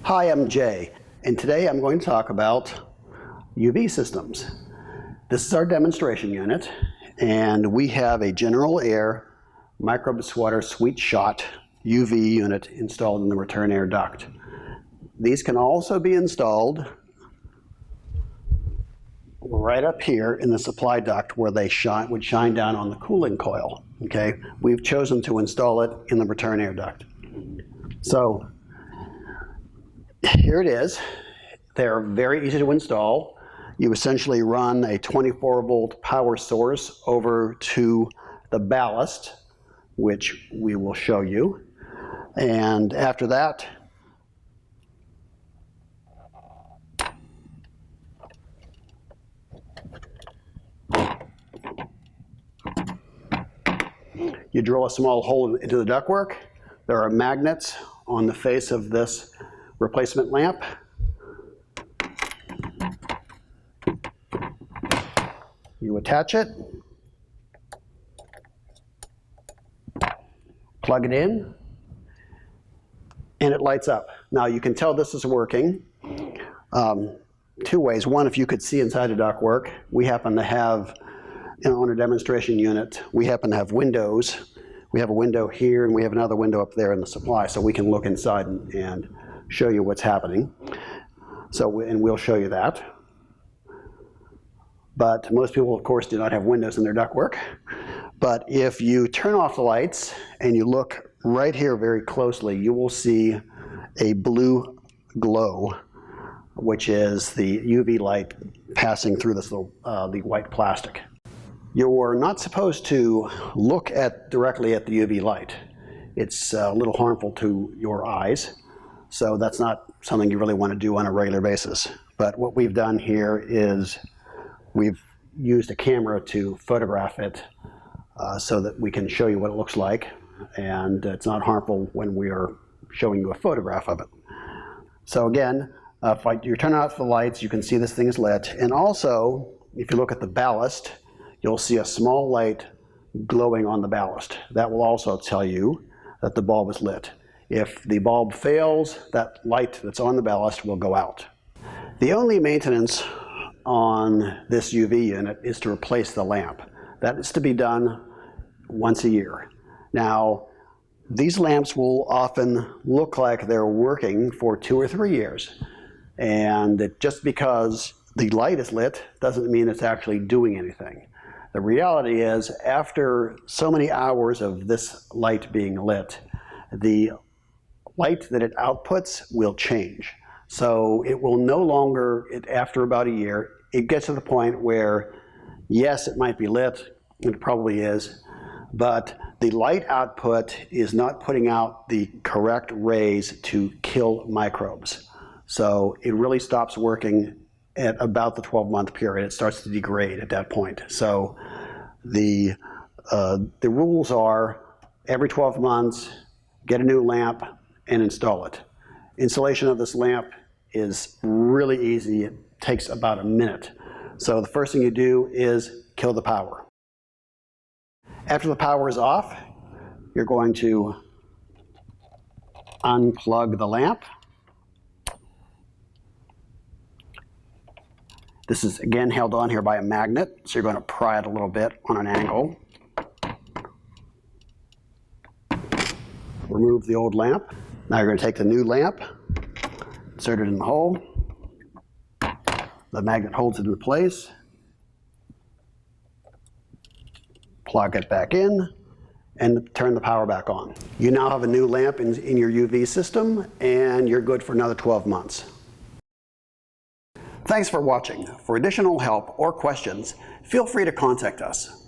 Hi, I'm Jay, and today I'm going to talk about UV systems. This is our demonstration unit, and we have a GeneralAire microbe swatter sweet shot UV unit installed in the return air duct. These can also be installed right up here in the supply duct where they would shine down on the cooling coil. Okay, we've chosen to install it in the return air duct. So here it is. They're very easy to install. You essentially run a 24-volt power source over to the ballast, which we will show you. And after that, you drill a small hole into the ductwork. There are magnets on the face of this replacement lamp. You attach it, plug it in, and it lights up. Now you can tell this is working two ways. One, if you could see inside the ductwork, we happen to have, on our demonstration unit, we happen to have windows. We have a window here, and we have another window up there in the supply, so we can look inside and show you what's happening. And we'll show you that. But most people, of course, do not have windows in their ductwork. But if you turn off the lights and you look right here very closely, you will see a blue glow, which is the UV light passing through this little, the white plastic. You're not supposed to look directly at the UV light. It's a little harmful to your eyes. So that's not something you really want to do on a regular basis. But what we've done here is we've used a camera to photograph it so that we can show you what it looks like. And it's not harmful when we are showing you a photograph of it. So again, if you turn off the lights, you can see this thing is lit. And also, if you look at the ballast, you'll see a small light glowing on the ballast. That will also tell you that the bulb is lit. If the bulb fails, that light that's on the ballast will go out. The only maintenance on this UV unit is to replace the lamp. That is to be done once a year. Now, these lamps will often look like they're working for 2 or 3 years. And just because the light is lit doesn't mean it's actually doing anything. The reality is, after so many hours of this light being lit, the light that it outputs will change. So it will no longer, after about a year, it gets to the point where, yes, it might be lit, it probably is, but the light output is not putting out the correct rays to kill microbes. So it really stops working at about the 12-month period. It starts to degrade at that point. So the rules are every 12 months, get a new lamp and install it. Installation of this lamp is really easy. It takes about a minute. So the first thing you do is kill the power. After the power is off, you're going to unplug the lamp. This is again held on here by a magnet, so you're going to pry it a little bit on an angle. Remove the old lamp. Now you're going to take the new lamp, insert it in the hole. The magnet holds it in place. Plug it back in and turn the power back on. You now have a new lamp in your UV system, and you're good for another 12 months. Thanks for watching. For additional help or questions, feel free to contact us.